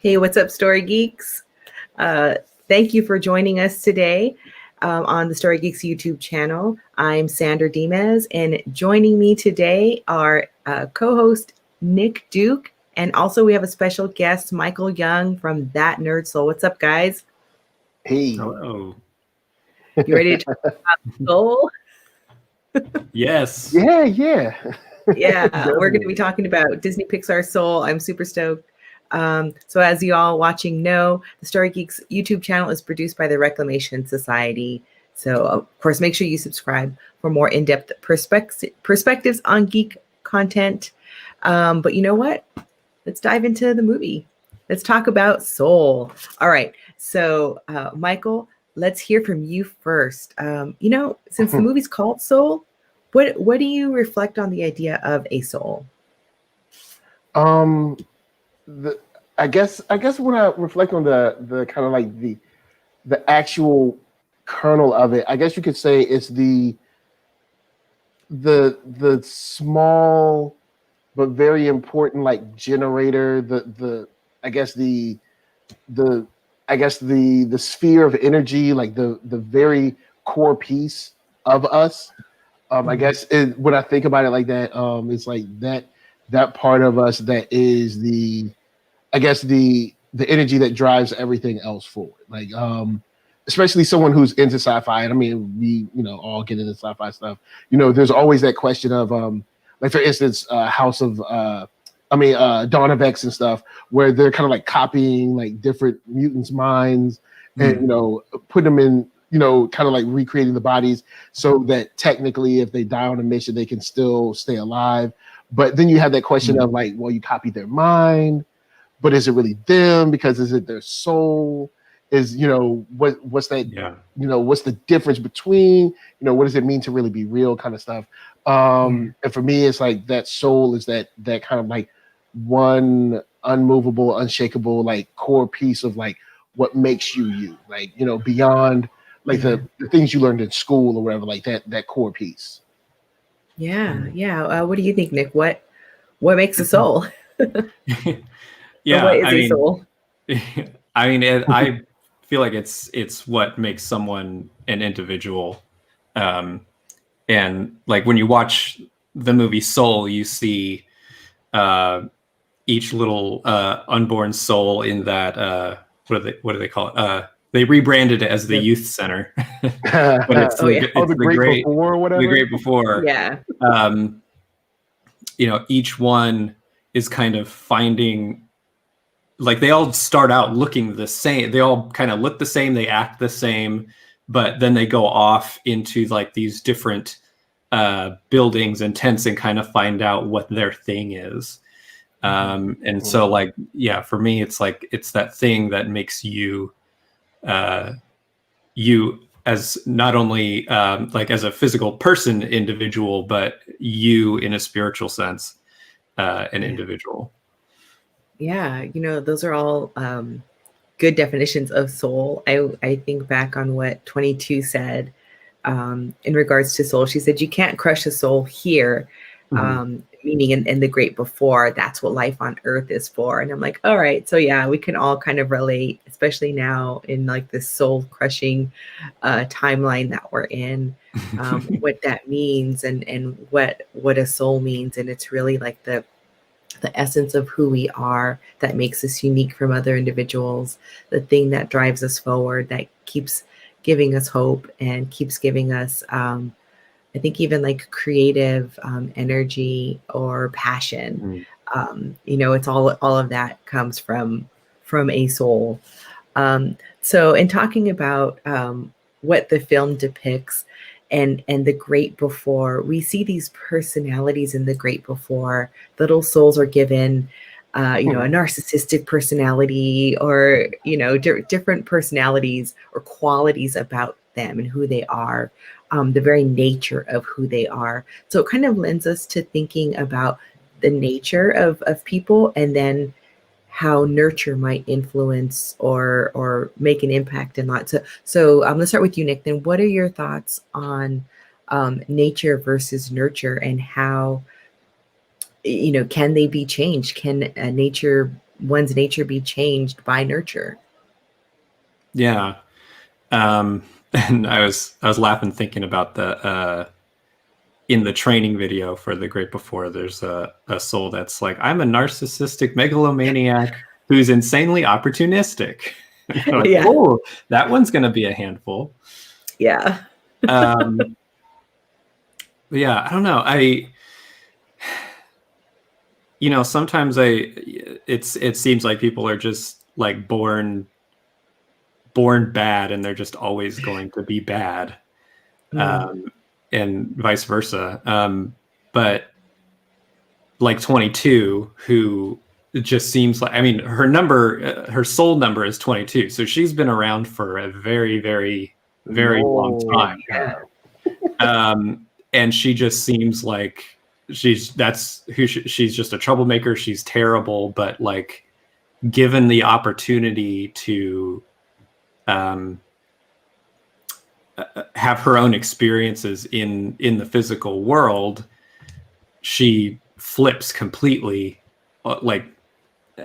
Hey, what's up, Story Geeks? Uh, Thank you for joining us today on the Story Geeks YouTube channel. I'm Sandra Dimez, and joining me today are co-host Nick Duke, and also we have a special guest, Michael Young from That NerdSoul. What's up, guys? Hey. Hello. You ready to talk about soul? Yes. Yeah. Yeah, we're going to be talking about Disney Pixar Soul. I'm super stoked. So as you all watching know, the Story Geeks YouTube channel is produced by the Reclamation Society. So of course, make sure you subscribe for more in-depth perspectives on geek content. But you know what? Let's dive into the movie. Let's talk about Soul. All right. So Michael, let's hear from you first. Since the movie's called Soul, what do you reflect on the idea of a soul? I guess when I reflect on the kind of like the actual kernel of it, I guess you could say it's the small but very important like generator, the sphere of energy, like the very core piece of us. I guess when I think about it like that, it's like that part of us that is the energy that drives everything else forward. Like, especially someone who's into sci-fi. And I mean, we all get into sci-fi stuff. There's always that question of like, for instance, House of Dawn of X and stuff, where they're kind of like copying like different mutants' minds and putting them in. Kind of like recreating the bodies so that technically if they die on a mission, they can still stay alive. But then you have that question of like, well, you copied their mind, but is it really them? Because is it their soul? Is, what's that, what's the difference between, what does it mean to really be real kind of stuff? And for me, it's like that soul is that kind of like one unmovable, unshakable, like core piece of like what makes you, like, beyond like the things you learned in school or whatever, like that core piece. Yeah. What do you think, Nick? What makes a soul? Yeah, what is a soul? I mean, I feel like it's what makes someone an individual. And like when you watch the movie Soul, you see each little unborn soul in that what do they call it? They rebranded it as the Youth Center, but it's the Great Before or whatever. The Great Before. Yeah. Each one is kind of finding, like, they all start out looking the same. They all kind of look the same. They act the same, but then they go off into like these different buildings and tents and kind of find out what their thing is. And so like, yeah, for me, it's like, it's that thing that makes you, you as not only like as a physical person individual, but you in a spiritual sense, an individual. Yeah, those are all good definitions of soul. I think back on what 22 said in regards to soul. She said, you can't crush a soul here, meaning in the great before. That's what life on earth is for. And I'm like, all right. So yeah, we can all kind of relate, especially now in like this soul crushing timeline that we're in, what that means and what a soul means. And it's really like the essence of who we are that makes us unique from other individuals, the thing that drives us forward, that keeps giving us hope and keeps giving us, I think, even like creative energy or passion. It's all of that comes from a soul. So in talking about what the film depicts, and the great before, we see these personalities in the great before. Little souls are given a narcissistic personality, or different personalities or qualities about them and who they are, the very nature of who they are. So it kind of lends us to thinking about the nature of people, and then how nurture might influence or make an impact in that. So let's start with you, Nick. Then what are your thoughts on nature versus nurture, and how, can they be changed? Can nature one's nature be changed by nurture? Yeah. And I was laughing thinking about the in the training video for The Great Before, there's a soul that's like, I'm a narcissistic megalomaniac who's insanely opportunistic. Like, Yeah. oh, that one's going to be a handful. Yeah. Yeah, I don't know. Sometimes it seems like people are just like born bad, and they're just always going to be bad. And vice versa. But like 22, who just seems like, I mean, her soul number is 22. So she's been around for a very, very, very long time. Yeah. And she just seems like she's just a troublemaker. She's terrible, but like given the opportunity to have her own experiences in the physical world, she flips completely. Like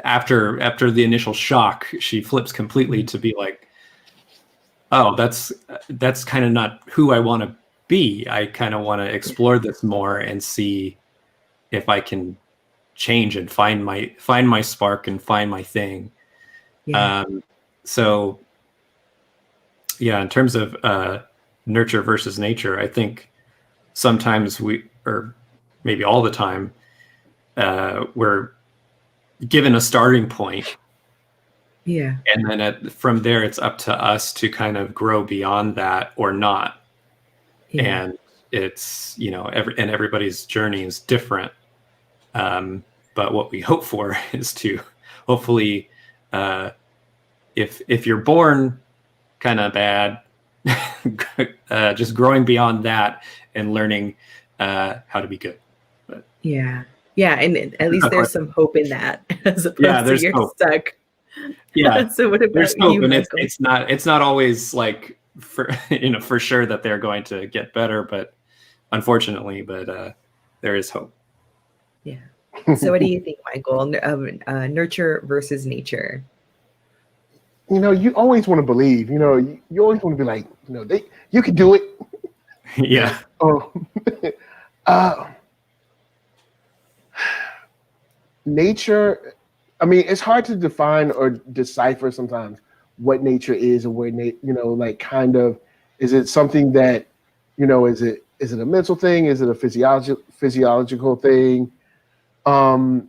after the initial shock, she flips completely to be like, oh, that's kind of not who I want to be. I kind of want to explore this more and see if I can change and find my spark and find my thing. Yeah. So yeah, in terms of nurture versus nature, I think sometimes or maybe all the time, we're given a starting point. Yeah. And then from there, it's up to us to kind of grow beyond that or not. Yeah. And it's, everybody's journey is different. But what we hope for is to hopefully, if you're born kind of bad, just growing beyond that and learning how to be good. But, yeah. And at least there's some hope in that, as opposed to you're hope. Stuck. Yeah. So what about there's hope, you, and Michael? it's not always like for sure that they're going to get better, but unfortunately, there is hope. Yeah. So what do you think, Michael? Nurture versus nature? You always want to believe, you always want to be like, you can do it. Yeah. Nature, I mean, it's hard to define or decipher sometimes what nature is and where, like kind of, is it something that, is it a mental thing? Is it a physiological thing?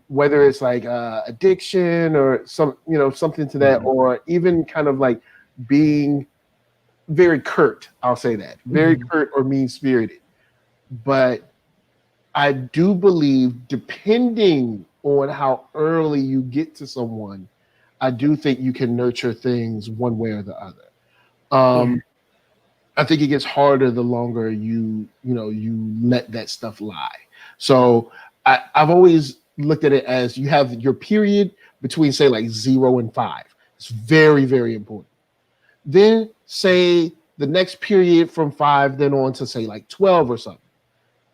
Whether it's like addiction or something to that, or even kind of like being very curt, I'll say that, very curt or mean-spirited. But I do believe, depending on how early you get to someone, I do think you can nurture things one way or the other. I think it gets harder the longer you let that stuff lie. So I've always looked at it as you have your period between, say, like 0 and 5. It's very, very important. Then say the next period from 5 then on to, say, like 12 or something.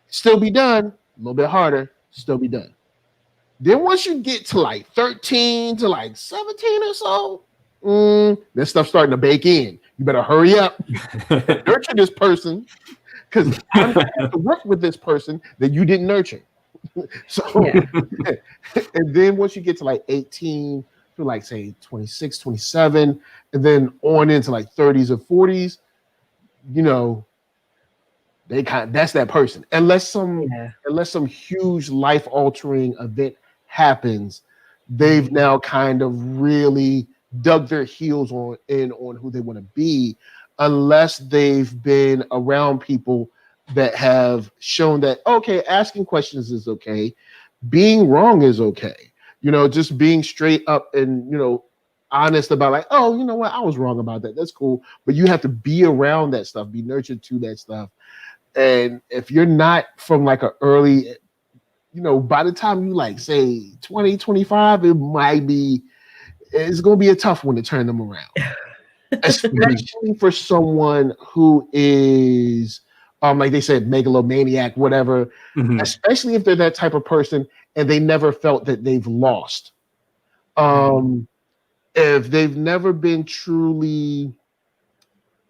Still be done, a little bit harder, still be done. Then once you get to like 13 to like 17 or so, this stuff's starting to bake in. You better hurry up, nurture this person, because I'm going to have to work with this person that you didn't nurture. So, and then once you get to like 18 to like, say, 26, 27, and then on into like 30s or 40s, that's that person. Unless some huge life altering event happens, they've now kind of really dug their heels on who they want to be, unless they've been around people that have shown that, okay, asking questions is okay, being wrong is okay, just being straight up and honest about like, oh, you know what, I was wrong about that, that's cool. But you have to be around that stuff, be nurtured to that stuff. And if you're not from like an early, by the time you like say 20, 25, it's going to be a tough one to turn them around. Especially for someone who is, like they said, megalomaniac, whatever, especially if they're that type of person and they never felt that they've lost. If they've never been truly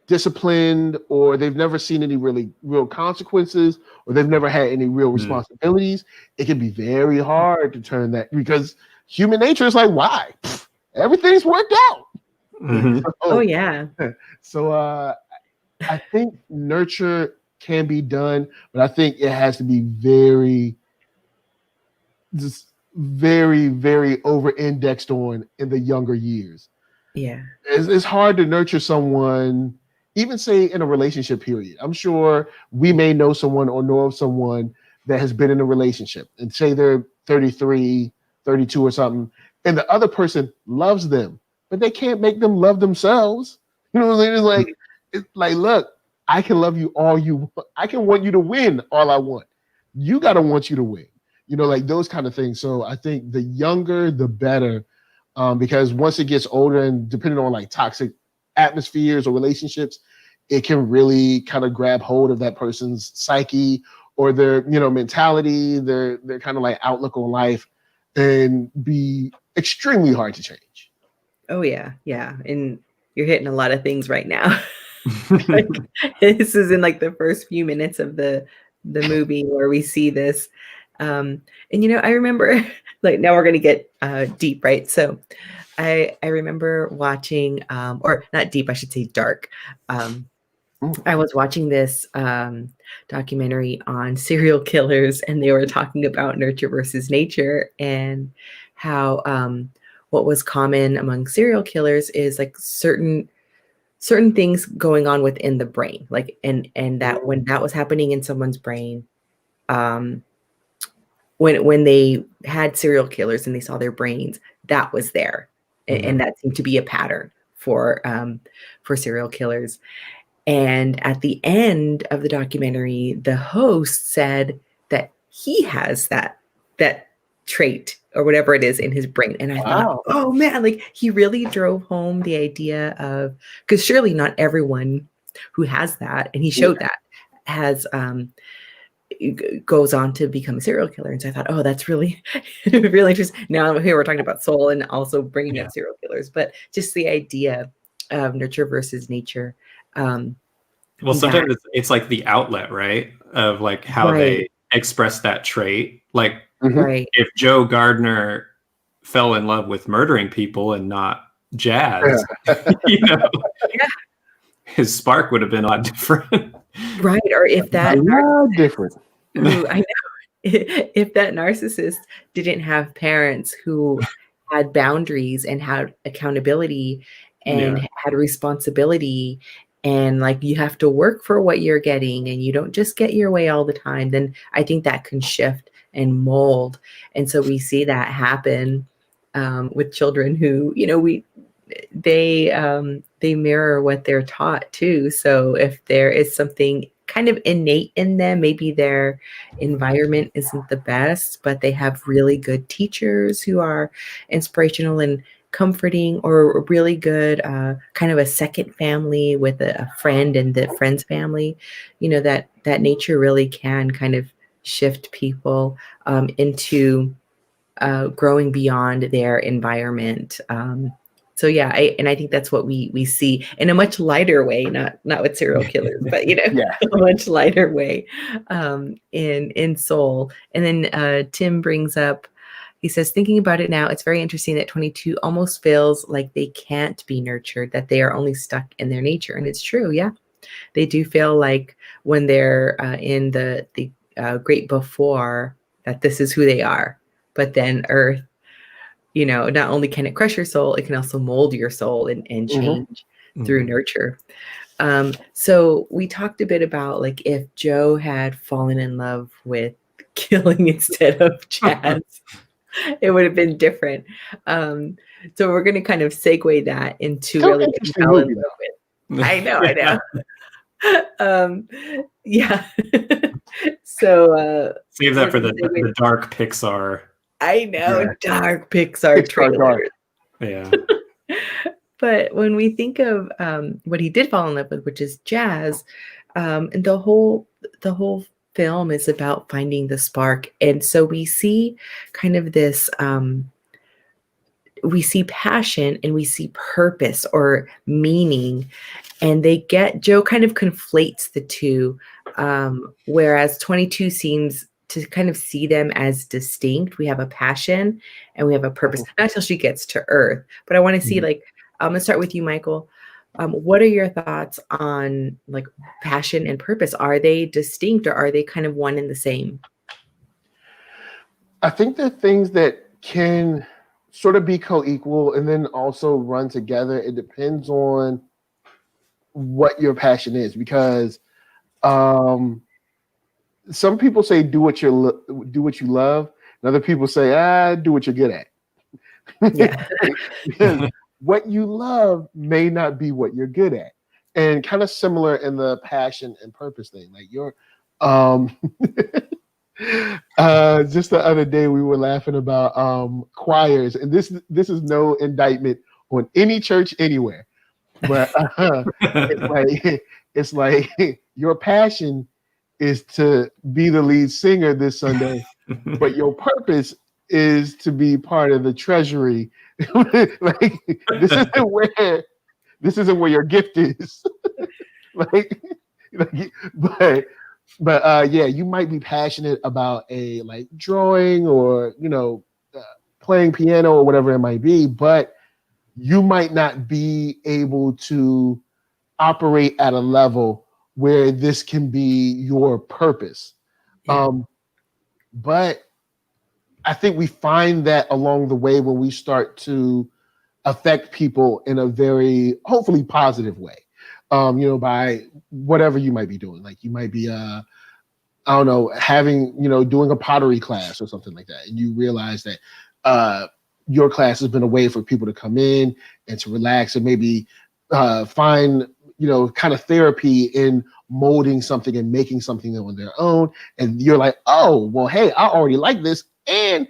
disciplined, or they've never seen any really real consequences, or they've never had any real responsibilities, it can be very hard to turn that, because human nature is like, why? Pfft, everything's worked out. Oh yeah. So I think nurture can be done, but I think it has to be very, very over-indexed on in the younger years. Yeah. It's hard to nurture someone, even say in a relationship period. I'm sure we may know someone or know of someone that has been in a relationship, and say they're 33, 32 or something, and the other person loves them, but they can't make them love themselves. You know what I'm saying? It's like, look, I can love you all you want. I can want you to win all I want. You got to want you to win. Like those kind of things. So I think the younger, the better. Because once it gets older, and depending on like toxic atmospheres or relationships, it can really kind of grab hold of that person's psyche or their, mentality, their kind of like outlook on life, and be extremely hard to change. Oh yeah. Yeah. And you're hitting a lot of things right now. Like, this is in like the first few minutes of the movie where we see this. And I remember, like, now we're going to get deep, right? So I remember watching, or not deep, I should say dark. I was watching this documentary on serial killers, and they were talking about nurture versus nature, and how what was common among serial killers is like certain things going on within the brain, like, and that when that was happening in someone's brain, when they had serial killers and they saw their brains, that was there. And that seemed to be a pattern for serial killers. And at the end of the documentary, the host said that he has that trait or whatever it is in his brain. And I thought, oh man, like he really drove home the idea of, because surely not everyone who has that, and he showed that, has goes on to become a serial killer. And so I thought, oh, that's really, really interesting. Now here we're talking about soul and also bringing up serial killers, but just the idea of nurture versus nature. Well, sometimes it's like the outlet, right? Of like how they express that trait. Like if Joe Gardner fell in love with murdering people and not jazz, his spark would have been a lot different. Right. Or if that different. Ooh, I know. If that narcissist didn't have parents who had boundaries and had accountability and had responsibility, and like you have to work for what you're getting and you don't just get your way all the time, then I think that can shift and mold. And so we see that happen with children who, they mirror what they're taught too. So if there is something kind of innate in them, maybe their environment isn't the best, but they have really good teachers who are inspirational and comforting, or a really good kind of a second family with a friend and the friend's family, that nature really can kind of shift people into growing beyond their environment. So yeah, I think that's what we see in a much lighter way, not with serial killers, but a much lighter way in Soul. And then Tim brings up, he says, thinking about it now, it's very interesting that 22 almost feels like they can't be nurtured, that they are only stuck in their nature. And it's true, yeah. They do feel like when they're in the great before, that this is who they are. But then Earth, not only can it crush your soul, it can also mold your soul and change through nurture. So we talked a bit about like if Joe had fallen in love with killing instead of jazz, it would have been different. So we're going to kind of segue that into so really fell in love with. I know. Yeah. So save that for the dark Pixar. I know, dark Pixar trailer. Yeah. But when we think of what he did fall in love with, which is jazz, and the whole film is about finding the spark. And so we see kind of this we see passion and we see purpose or meaning, and Joe kind of conflates the two, whereas 22 seems to kind of see them as distinct. We have a passion and we have a purpose, not until she gets to Earth. But I want to see, like, I'm gonna start with you, Michael. What are your thoughts on like passion and purpose? Are they distinct, or are they kind of one and the same? I think they're things that can sort of be co-equal and then also run together. It depends on what your passion is, because some people say do what you love, and other people say do what you're good at. Yeah. Because what you love may not be what you're good at, and kind of similar in the passion and purpose thing. Like just the other day we were laughing about choirs, and this is no indictment on any church anywhere, but it's like your passion is to be the lead singer this Sunday, but your purpose is to be part of the treasury. Like this isn't where your gift is. But yeah, you might be passionate about a like drawing or playing piano or whatever it might be, but you might not be able to operate at a level where this can be your purpose. Yeah. But I think we find that along the way when we start to affect people in a very hopefully positive way. By whatever you might be doing. Like you might be I don't know, having, doing a pottery class or something like that. And you realize that your class has been a way for people to come in and to relax and maybe find, kind of therapy in molding something and making something on their own. And you're like, oh, well, hey, I already like this. And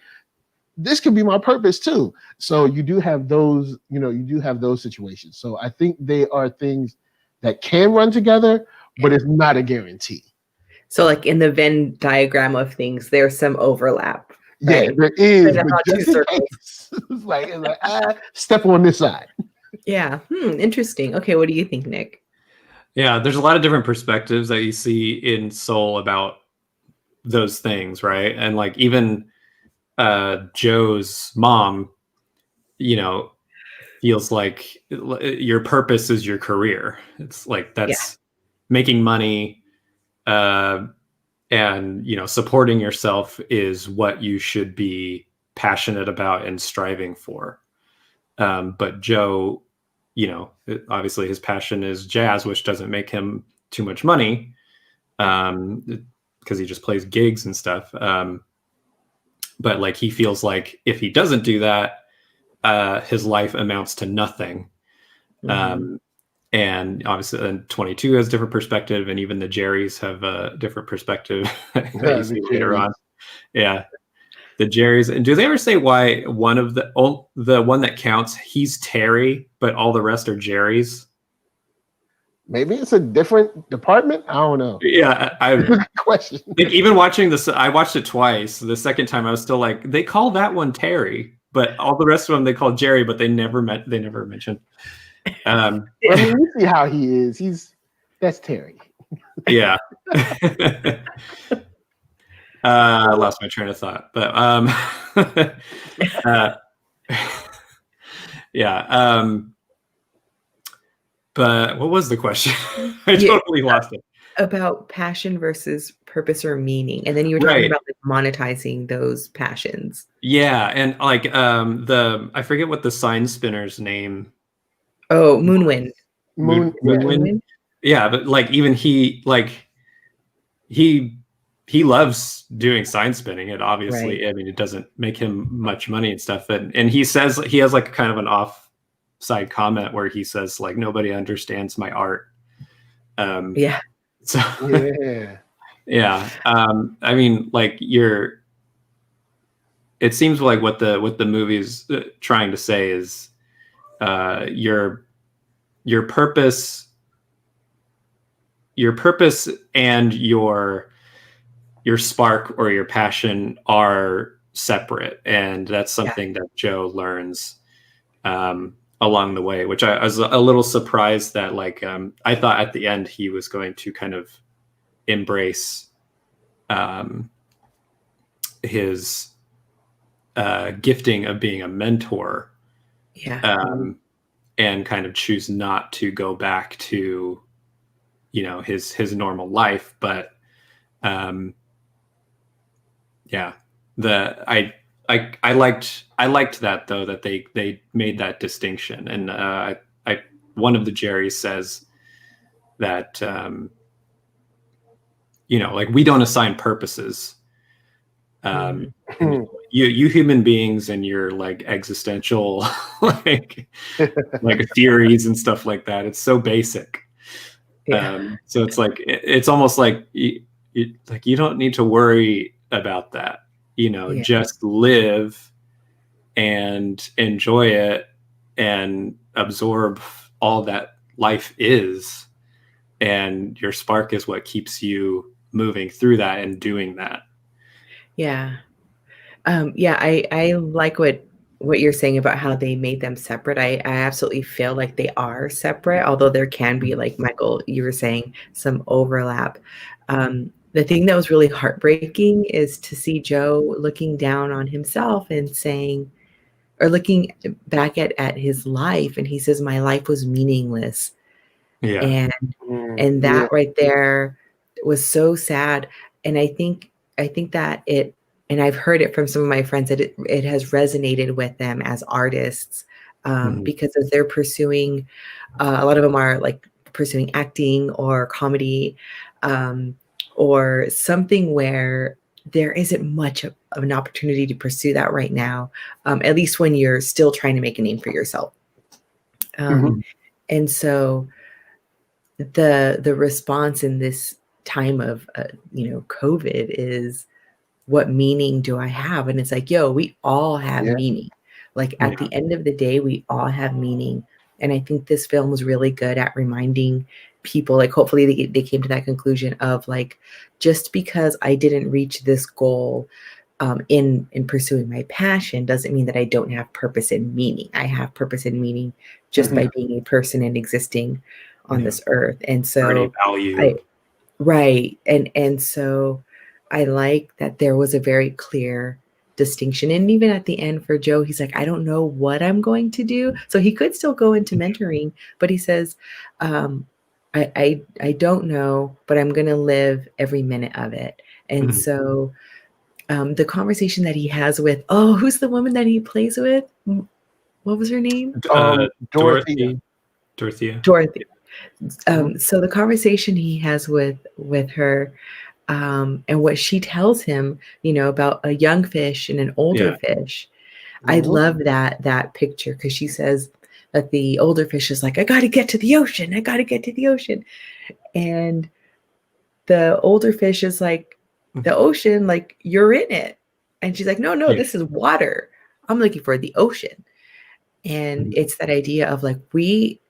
this could be my purpose too. So you do have those, situations. So I think they are things that can run together, but it's not a guarantee. So like in the Venn diagram of things, there's some overlap. Right? Yeah, there is. But But just in case. It's like step on this side. Yeah. Interesting. Okay. What do you think, Nick? Yeah, there's a lot of different perspectives that you see in Soul about those things, right? And like even Joe's mom, feels like your purpose is your career. It's like that's making money, and supporting yourself is what you should be passionate about and striving for. But Joe, obviously his passion is jazz, which doesn't make him too much money, because he just plays gigs and stuff. But like he feels like if he doesn't do that, his life amounts to nothing. And obviously, and 22 has a different perspective, and even the Jerrys have a different perspective that you see later on. Yeah, the Jerrys. And do they ever say why one of the one that counts, he's Terry, but all the rest are Jerrys? Maybe it's a different department. I don't know. Yeah, good question. Like even watching this, I watched it twice. The second time, I was still like, they call that one Terry, but all the rest of them they call Jerry, but they never mentioned. You see how he is. That's Terry. Yeah. I lost my train of thought, but yeah. But what was the question? I totally lost it. About passion versus purpose or meaning. And then you were talking about like monetizing those passions. Yeah. And like I forget what the sign spinner's name. Oh, Moonwind. Moonwind. Yeah, but like even he loves doing sign spinning. It obviously, right. I mean, it doesn't make him much money and stuff. And he says he has like kind of an offside comment where he says like nobody understands my art. Yeah. So yeah. I mean, like it seems like what the movie's trying to say is your purpose and your spark or your passion are separate, and that's something that Joe learns along the way, which I was a little surprised that like I thought at the end he was going to kind of embrace his gifting of being a mentor, and kind of choose not to go back to, you know, his normal life. But yeah, I liked that though, that they made that distinction. And I one of the Jerrys says that you know, like, we don't assign purposes. You human beings and your like existential like theories and stuff like that, it's so basic. So it's like it's almost like you don't need to worry about that, you know. Just live and enjoy it and absorb all that life is, and your spark is what keeps you moving through that and doing that. I like what you're saying about how they made them separate. I absolutely feel like they are separate, although there can be, like Michael, you were saying, some overlap. The thing that was really heartbreaking is to see Joe looking down on himself and saying, or looking back at his life, and he says, my life was meaningless. And that right there was so sad. And I think that it, and I've heard it from some of my friends, that it has resonated with them as artists, because as they're pursuing, a lot of them are like pursuing acting or comedy, or something where there isn't much of an opportunity to pursue that right now, at least when you're still trying to make a name for yourself. And so the response in this time of COVID is, what meaning do I have? And it's like, yo, we all have meaning. Like at the end of the day, we all have meaning. And I think this film was really good at reminding people, like, hopefully they came to that conclusion of like, just because I didn't reach this goal in pursuing my passion doesn't mean that I don't have purpose and meaning. I have purpose and meaning just by being a person and existing on this earth. And so and so I like that there was a very clear distinction. And even at the end for Joe, he's like, I don't know what I'm going to do. So he could still go into mentoring, but he says, I don't know, but I'm going to live every minute of it. And so the conversation that he has with, who's the woman that he plays with? What was her name? Dorothy. So the conversation he has with her, and what she tells him, about a young fish and an older fish. I love that picture, because she says that the older fish is like, I got to get to the ocean. And the older fish is like, the ocean, like, you're in it. And she's like, no, this is water. I'm looking for the ocean. And it's that idea of like, we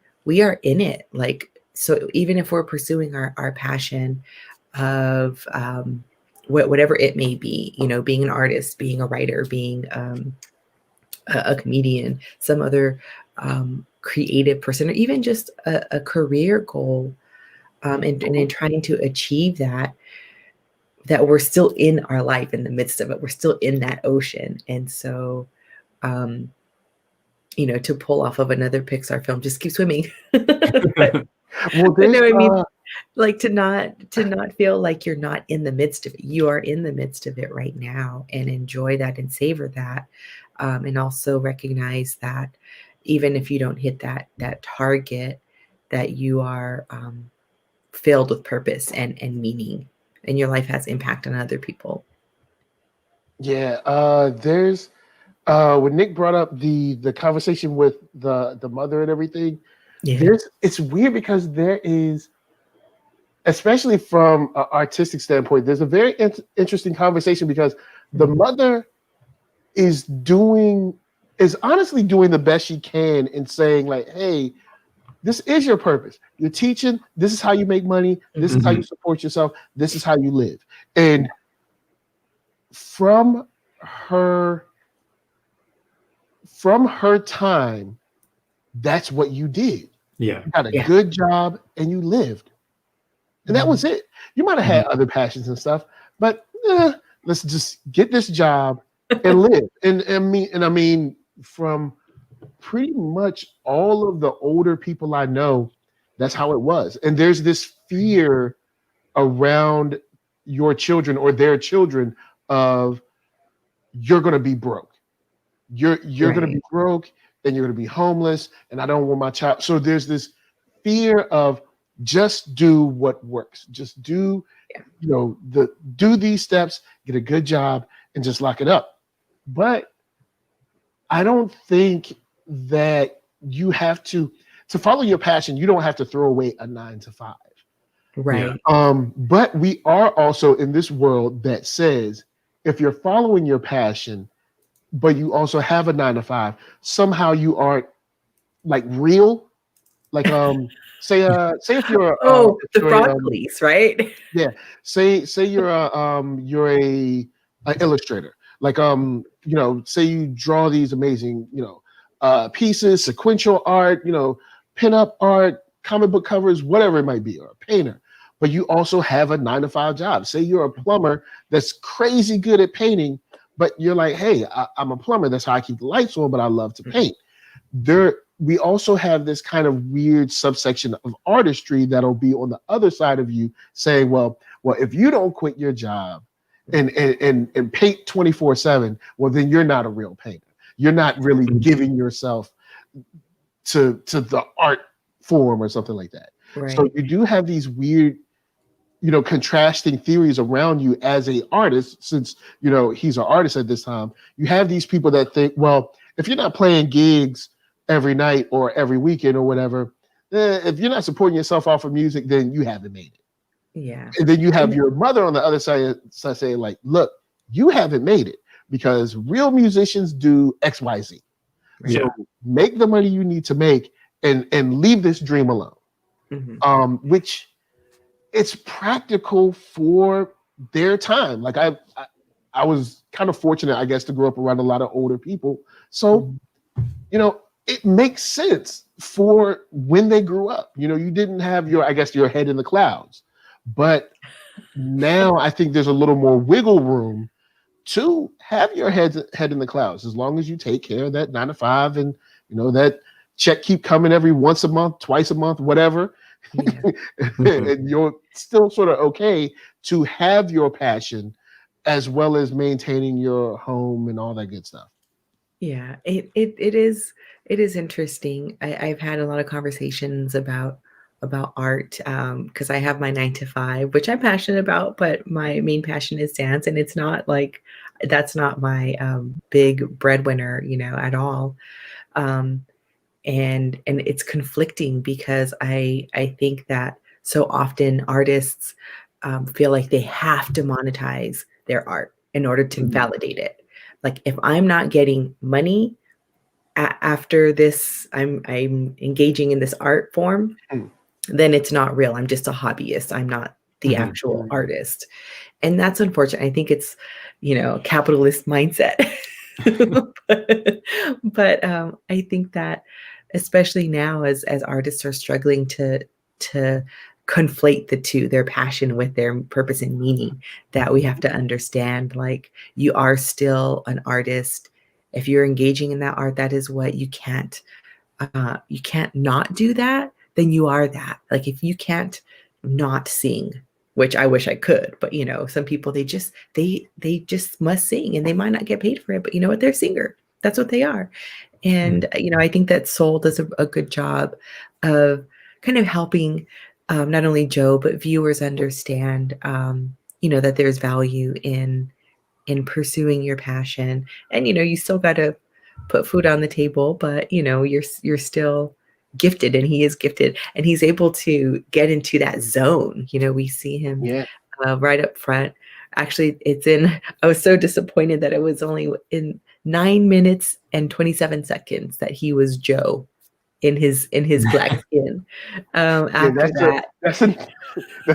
are in it. Like, so even if we're pursuing our passion of whatever it may be, being an artist, being a writer, being a comedian, some other creative person, or even just a career goal, and in trying to achieve that we're still in our life, in the midst of it, we're still in that ocean. And so to pull off of another Pixar film, just keep swimming. But no, I mean, like, to not feel like you're not in the midst of it. You are in the midst of it right now, and enjoy that and savor that, and also recognize that even if you don't hit that target, that you are filled with purpose and meaning, and your life has impact on other people. There's when Nick brought up the conversation with the mother and everything, it's weird because there is, especially from an artistic standpoint, there's a very interesting conversation, because the mother is honestly doing the best she can in saying like, hey, this is your purpose. You're teaching. This is how you make money. This is how you support yourself. This is how you live. And from her time that's what you did. Yeah. You got a Yeah. good job and you lived. And that was it. You might have had other passions and stuff, but let's just get this job and live. And I mean, from pretty much all of the older people I know, that's how it was. And there's this fear around your children or their children of you're going to be broke. You're going to be broke and you're going to be homeless. And I don't want my child. So there's this fear of just do what works. Just do, do these steps, get a good job, and just lock it up. But I don't think that you have to follow your passion. You don't have to throw away a 9 to 5. Right. But we are also in this world that says if you're following your passion, but you also have a 9 to 5, somehow you aren't like real. Like say if you're the frog police, right? Yeah. Say you're a illustrator. Like say you draw these amazing, pieces, sequential art, pinup art, comic book covers, whatever it might be, or a painter. But you also have a 9 to 5 job. Say you're a plumber that's crazy good at painting, but you're like, hey, I'm a plumber. That's how I keep the lights on, but I love to paint. We also have this kind of weird subsection of artistry that'll be on the other side of you saying, well, if you don't quit your job and paint 24/7, well, then you're not a real painter. You're not really giving yourself to the art form or something like that. Right. So you do have these weird, contrasting theories around you as a artist, since, he's an artist at this time. You have these people that think, well, if you're not playing gigs every night or every weekend or whatever, if you're not supporting yourself off of music, then you haven't made it. Yeah. And then you have your mother on the other side saying like, look, you haven't made it because real musicians do X, Y, Z. Yeah. So make the money you need to make and leave this dream alone. Mm-hmm. Which it's practical for their time. Like I was kind of fortunate, I guess, to grow up around a lot of older people. So, it makes sense for when they grew up. You didn't have your head in the clouds. But now I think there's a little more wiggle room to have your head in the clouds, as long as you take care of that 9 to 5 and, that check keep coming every once a month, twice a month, whatever. Yeah. And you're still sort of okay to have your passion as well as maintaining your home and all that good stuff. Yeah, it is interesting. I've had a lot of conversations about art because I have my 9 to 5, which I'm passionate about, but my main passion is dance, and it's not like that's not my big breadwinner, at all. And it's conflicting because I think that so often artists feel like they have to monetize their art in order to validate it. Like if I'm not getting money after this, I'm engaging in this art form, then it's not real. I'm just a hobbyist. I'm not the actual artist. And that's unfortunate. I think it's, capitalist mindset. but I think that especially now as artists are struggling to conflate the two, their passion with their purpose and meaning, that we have to understand, like, you are still an artist. If you're engaging in that art, that is what you can't not do that, then you are that. Like if you can't not sing, which I wish I could, but some people, they just must sing and they might not get paid for it, but you know what, they're a singer. That's what they are. And, I think that Soul does a good job of kind of helping not only Joe, but viewers understand, that there's value in pursuing your passion. And, you still got to put food on the table, but, you're still gifted, and he is gifted, and he's able to get into that zone. We see him right up front. Actually, I was so disappointed that it was only in 9 minutes and 27 seconds that he was Joe in his black skin. That's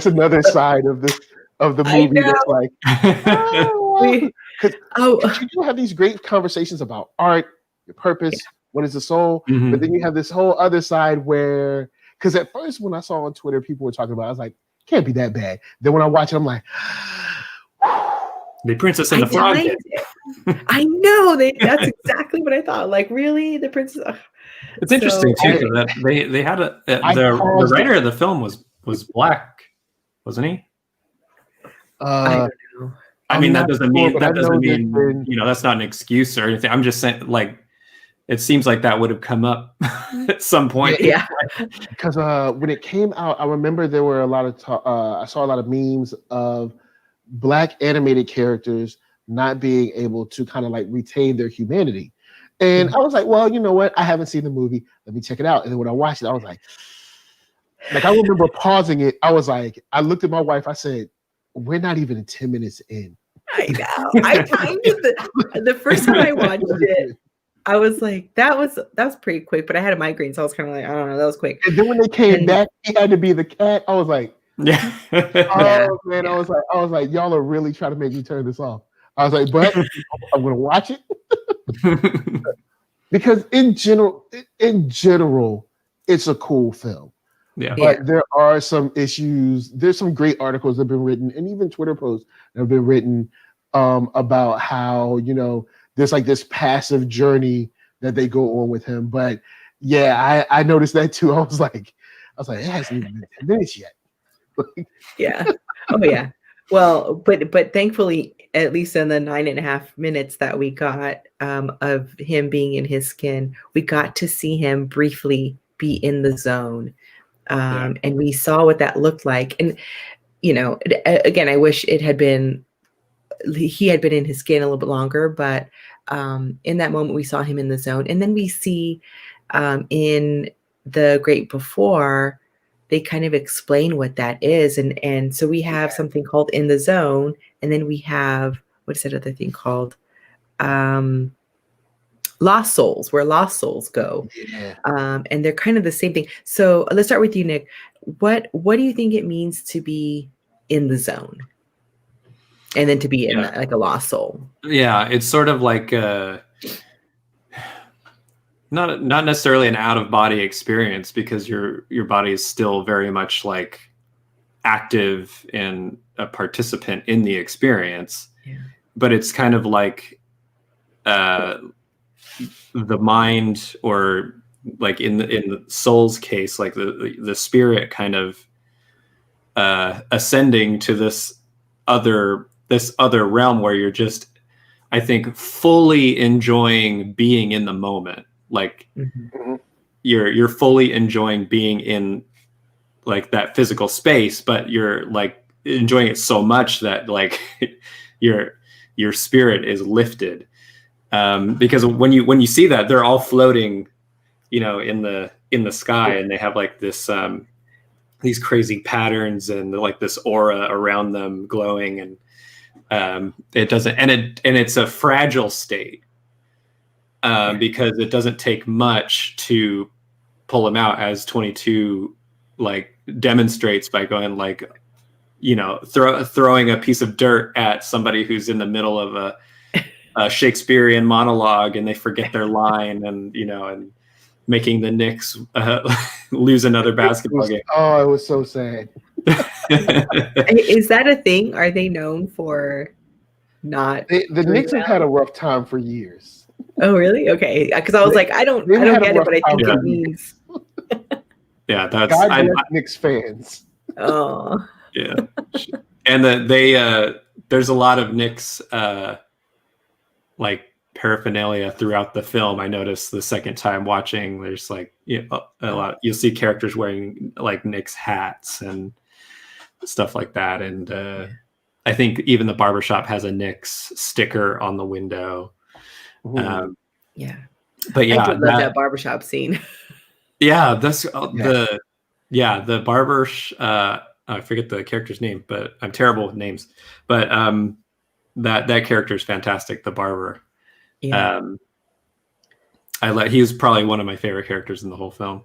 another side of the movie that's like, because you do have these great conversations about art, your purpose, what is the soul? Mhm. But then you have this whole other side where, because at first when I saw on Twitter people were talking about it, I was like, can't be that bad. Then when I watch it, I'm like, The Princess and I the Frog. timed it. I know that's exactly what I thought. Like, really, the princess. Ugh. It's interesting So, too that they had the paused writer it. of the film was black, wasn't he? I don't know. I mean, I'm that not doesn't sure, mean but I know there's been, that's not an excuse or anything. I'm just saying, like, it seems like that would have come up at some point. Yeah. because when it came out, I remember there were a lot of I saw a lot of memes of black animated characters not being able to kind of like retain their humanity. And I was like, well, you know what? I haven't seen the movie. Let me check it out. And then when I watched it, I was like I remember pausing it. I was like, I looked at my wife. I said, we're not even 10 minutes in. I know. I timed it the first time I watched it. I was like, that was pretty quick, but I had a migraine, so I was kind of like, I don't know, that was quick. And then when they came back, he had to be the cat. I was like, Yeah. oh man, I was like, y'all are really trying to make me turn this off. I was like, but I'm gonna watch it because in general, it's a cool film. Yeah. But there are some issues. There's some great articles that have been written, and even Twitter posts that have been written about how, you know, there's like this passive journey that they go on with him. But yeah, I noticed that too. I was like, it hasn't even been 10 minutes yet. Yeah. Oh yeah. Well, but thankfully, at least in the 9.5 minutes that we got of him being in his skin, we got to see him briefly be in the zone. And we saw what that looked like. And, you know, again, I wish he had been in his skin a little bit longer, but in that moment we saw him in the zone. And then we see in the Great Before, they kind of explain what that is. And so we have something called In the Zone, and then we have, what is that other thing called? Lost Souls, where lost souls go. Yeah. And they're kind of the same thing. So let's start with you, Nick. What do you think it means to be in the zone? And then to be in like a lost soul? Yeah, it's sort of like not necessarily an out of body experience, because your body is still very much like active and a participant in the experience. Yeah. But it's kind of like the mind, or like in the soul's case, like the spirit kind of ascending to this other realm where you're just, I think, fully enjoying being in the moment. Like you're fully enjoying being in like that physical space, but you're like enjoying it so much that like your spirit is lifted. Because when you see that, they're all floating, you know, in the sky, and they have like this these crazy patterns and like this aura around them glowing, and it doesn't, and it's a fragile state because it doesn't take much to pull them out, as 22 like demonstrates by going like, you know, throwing a piece of dirt at somebody who's in the middle of a Shakespearean monologue and they forget their line, and you know, and making the Knicks lose another basketball game. Oh, it was so sad. Is that a thing? Are they known for not? The Knicks have had a rough time for years. Oh, really? Okay, because I was like, I don't get it, but I think it means. Yeah, that's God bless Knicks fans. Oh. Yeah, and there's a lot of Knicks like paraphernalia throughout the film. I noticed the second time watching, there's like, you know, a lot. You'll see characters wearing like Knicks hats and stuff like that, and I think even the barbershop has a Knicks sticker on the window. Yeah, but yeah, I love that barbershop scene. Yeah, that's the barber. I forget the character's name, but I'm terrible with names. But that character is fantastic, the barber. Yeah. He was probably one of my favorite characters in the whole film.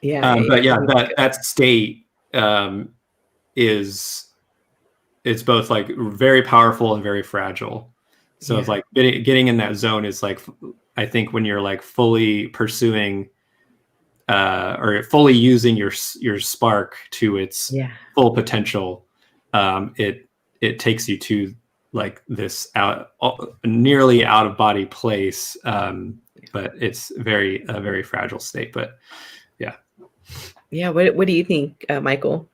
Yeah. But yeah, that state it's both like very powerful and very fragile. So it's like getting in that zone is like, I think when you're like fully pursuing or fully using your spark to its full potential, it takes you to like this nearly out of body place, but it's a very fragile state. But yeah. What do you think, Michael?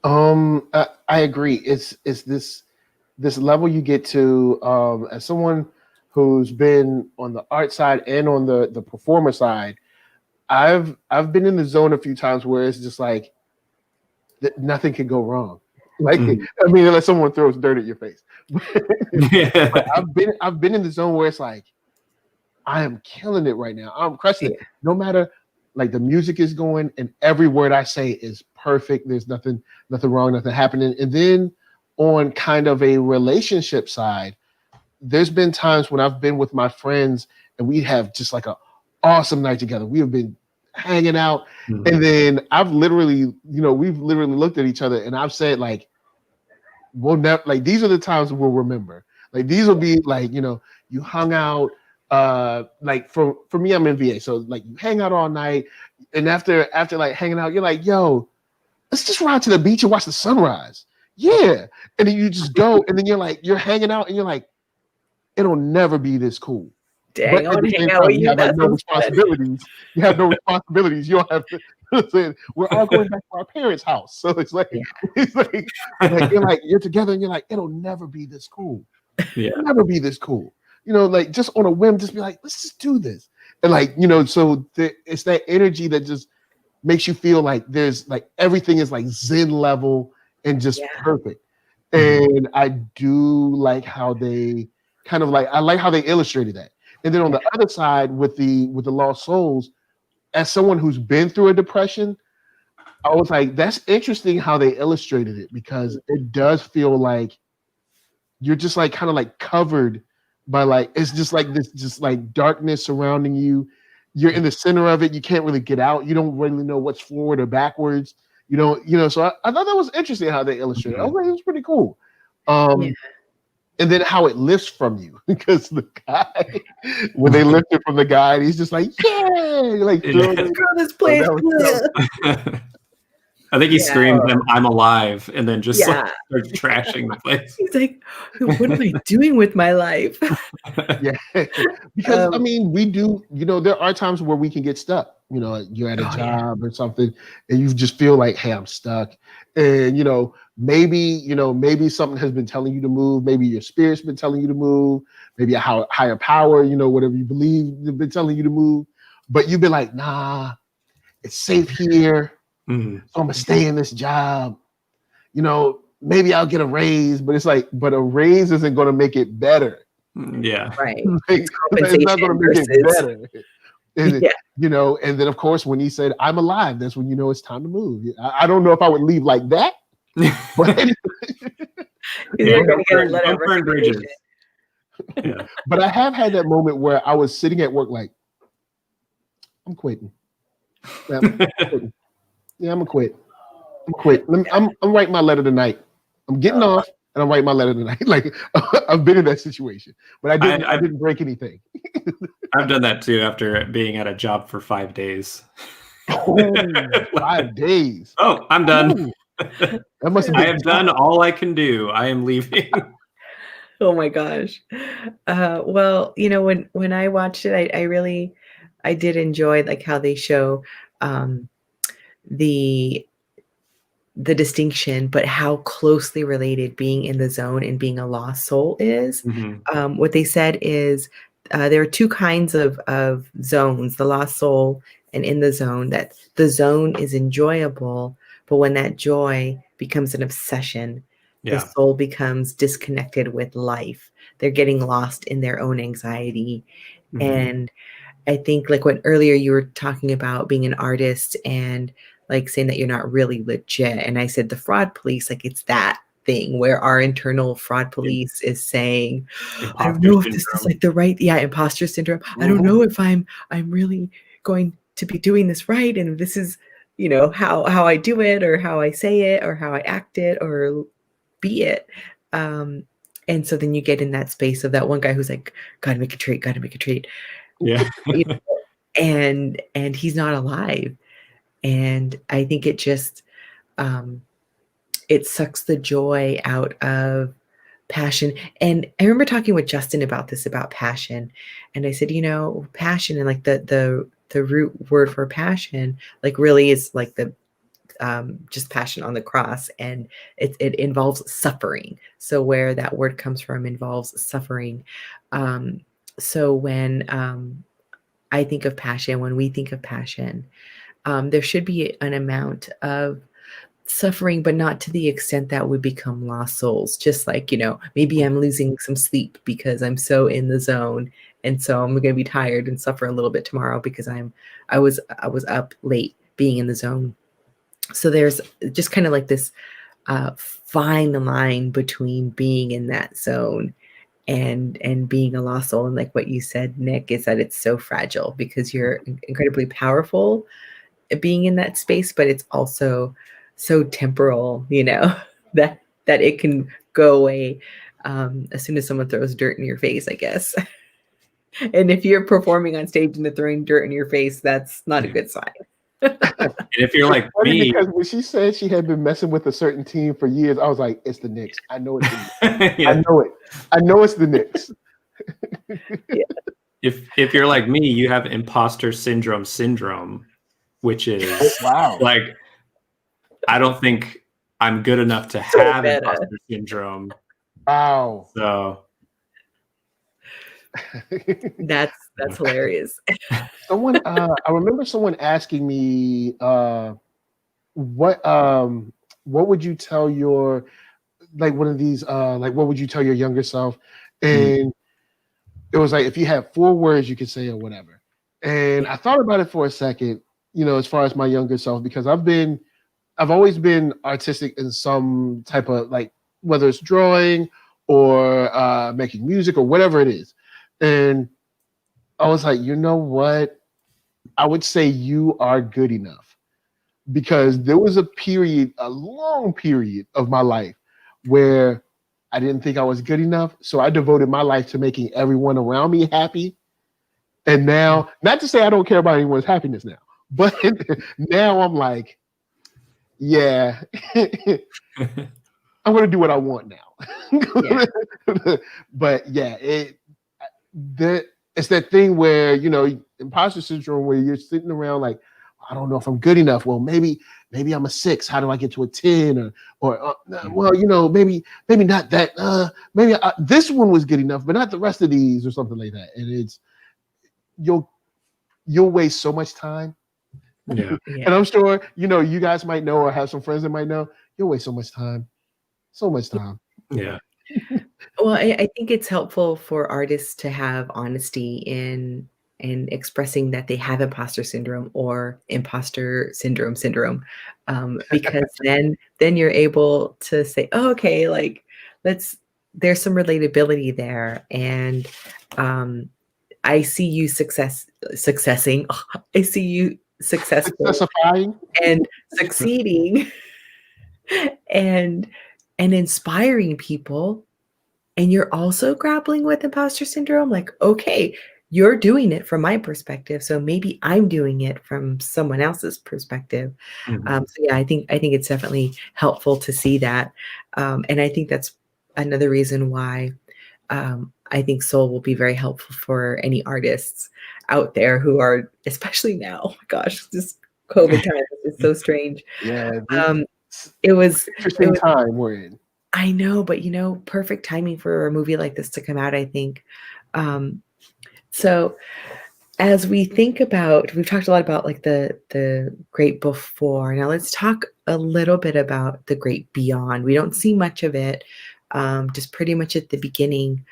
I agree. It's this level you get to as someone who's been on the art side and on the performer side. I've been in the zone a few times where it's just like nothing can go wrong. Like I mean, unless someone throws dirt at your face. But I've been in the zone where it's like I am killing it right now. I'm crushing it. No matter, like, the music is going and every word I say is perfect. There's nothing wrong, nothing happening. And then on kind of a relationship side, there's been times when I've been with my friends and we have just like a awesome night together. We have been hanging out, and then we've literally looked at each other and I've said, like, we'll never, like, these are the times we'll remember. Like, these will be like, you hung out, like for me, I'm in VA. So like you hang out all night, and after like hanging out, you're like, yo, let's just ride to the beach and watch the sunrise. Yeah. And then you just go, and then you're hanging out and you're like, it'll never be this cool. Dang, but at the same time, you have like no responsibilities. You have no responsibilities. You don't have to listen. We're all going back to our parents' house. So it's like you're together and you're like, it'll never be this cool. Yeah. It'll never be this cool. Like just on a whim, just be like, let's just do this. And like, so it's that energy that just makes you feel like there's like everything is like Zen level and just perfect. And I do like how they I like how they illustrated that. And then on the other side with the Lost Souls, as someone who's been through a depression, I was like, that's interesting how they illustrated it, because it does feel like you're just like kind of like covered by like, it's just like this just like darkness surrounding you. You're in the center of it. You can't really get out. You don't really know what's forward or backwards. So I thought that was interesting how they illustrated it. I was like, it was pretty cool. And then how it lifts from you, because the guy, when they lift it from the guy, and he's just like, yeah, like, this place. I think he screams, I'm alive, and then just like, starts trashing the place. He's like, what am I doing with my life? Because I mean, we do, there are times where we can get stuck. You're at a job or something, and you just feel like, hey, I'm stuck. And maybe something has been telling you to move. Maybe your spirit's been telling you to move. Maybe a higher power, whatever you believe, they've been telling you to move. But you've been like, nah, it's safe here. So I'm gonna stay in this job. Maybe I'll get a raise, but it's like, but a raise isn't gonna make it better. Yeah. Right. It's not gonna make it better. And, and then of course, when he said, I'm alive, that's when it's time to move. I don't know if I would leave like that. But you're gonna get a letter of recommendation. But I have had that moment where I was sitting at work like, I'm quitting. Yeah, I'm gonna quit. I'm writing my letter tonight. I'm getting off and I'm writing my letter tonight. Like, I've been in that situation, but I didn't break anything. I've done that too after being at a job for 5 days. 5 days. Oh, I'm done. That must have been I have done all I can do. I am leaving. Oh my gosh. Well, when I watched it, I did enjoy like how they show the distinction, but how closely related being in the zone and being a lost soul is. What they said is there are two kinds of zones, the lost soul and in the zone. That the zone is enjoyable, but when that joy becomes an obsession, the soul becomes disconnected with life. They're getting lost in their own anxiety. And I think like when earlier you were talking about being an artist and like saying that you're not really legit. And I said the fraud police, like it's that thing where our internal fraud police is saying, I don't know if this is like the right, imposter syndrome. I don't know if I'm really going to be doing this right. And this is, how I do it or how I say it or how I act it or be it. And so then you get in that space of that one guy who's like, gotta make a treat. Yeah. And he's not alive. And I think it just it sucks the joy out of passion. And I remember talking with Justin about this, about passion. And I said, passion, and like the root word for passion, like really is like the just passion on the cross, and it involves suffering. So where that word comes from involves suffering. So when I think of passion, when we think of passion, there should be an amount of suffering, but not to the extent that we become lost souls. Just like, maybe I'm losing some sleep because I'm so in the zone. And so I'm going to be tired and suffer a little bit tomorrow because I was up late being in the zone. So there's just kind of like this fine line between being in that zone and being a lost soul. And like what you said, Nick, is that it's so fragile because you're incredibly powerful at being in that space, but it's also so temporal, that it can go away as soon as someone throws dirt in your face, I guess. And if you're performing on stage and they're throwing dirt in your face, that's not a good sign. And if you're like me, because when she said she had been messing with a certain team for years, I was like, it's the Knicks. I know it's the Knicks. Yeah. I know it. I know it's the Knicks. Yeah. If you're like me, you have imposter syndrome, which is wow. Like, I don't think I'm good enough to have imposter syndrome. Wow. So that's hilarious. Someone, I remember someone asking me, what would you tell your, like one of these, like what would you tell your younger self? And it was like, if you had 4 words you could say or whatever. And I thought about it for a second, as far as my younger self, because I've always been artistic in some type of, like, whether it's drawing or making music or whatever it is. And I was like, you know what? I would say you are good enough, because there was a long period of my life where I didn't think I was good enough. So I devoted my life to making everyone around me happy. And now, not to say I don't care about anyone's happiness now, but now I'm like, yeah, I'm going to do what I want now. But yeah, it's that thing where, imposter syndrome, where you're sitting around like, I don't know if I'm good enough. Well, maybe I'm a 6. How do I get to a 10? Or well, maybe not that. Maybe this one was good enough, but not the rest of these, or something like that. And it's, you'll waste so much time. Yeah. And I'm sure, you guys might know, or have some friends that might know, you'll waste so much time. So much time. Yeah. Well, I think it's helpful for artists to have honesty in expressing that they have imposter syndrome or imposter syndrome, because then you're able to say, oh, okay, like there's some relatability there, and I see you successing. I see you successful and succeeding and inspiring people. And you're also grappling with imposter syndrome. Like, okay, you're doing it from my perspective, so maybe I'm doing it from someone else's perspective. So yeah, I think it's definitely helpful to see that, and I think that's another reason why I think Soul will be very helpful for any artists out there who are, especially now. Oh my gosh, this COVID time is so strange. Yeah, it was interesting time we're in. I know, but perfect timing for a movie like this to come out, I think. So as we think about, we've talked a lot about like the great before. Now let's talk a little bit about the great beyond. We don't see much of it, just pretty much at the beginning.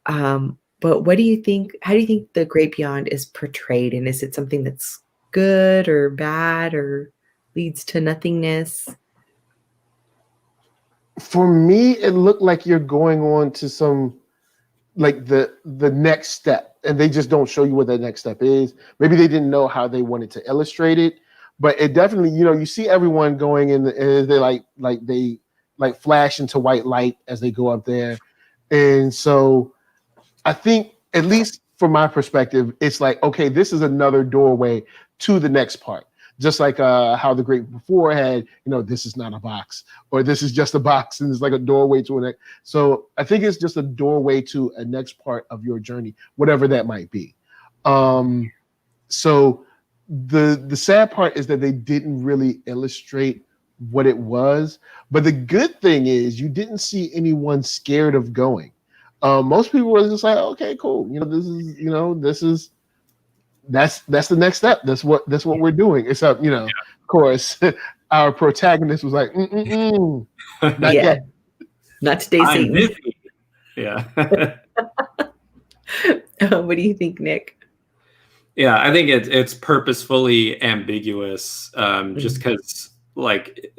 But what do you think? How do you think the great beyond is portrayed? And is it something that's good or bad or leads to nothingness? For me, it looked like you're going on to some, like the next step, and they just don't show you what that next step is. Maybe they didn't know how they wanted to illustrate it, but it definitely, you see everyone going in, and they flash into white light as they go up there. And so I think, at least from my perspective, it's like, okay, this is another doorway to the next part. Just like how the great before had, this is not a box, or this is just a box, and it's like a doorway to a next. So I think it's just a doorway to a next part of your journey, whatever that might be. So the sad part is that they didn't really illustrate what it was. But the good thing is you didn't see anyone scared of going. Most people were just like, okay, cool. That's the next step. That's what we're doing. Except, of course, our protagonist was like, not yet. Not today, Satan. Busy. Yeah. What do you think, Nick? Yeah, I think it's purposefully ambiguous, just because, like,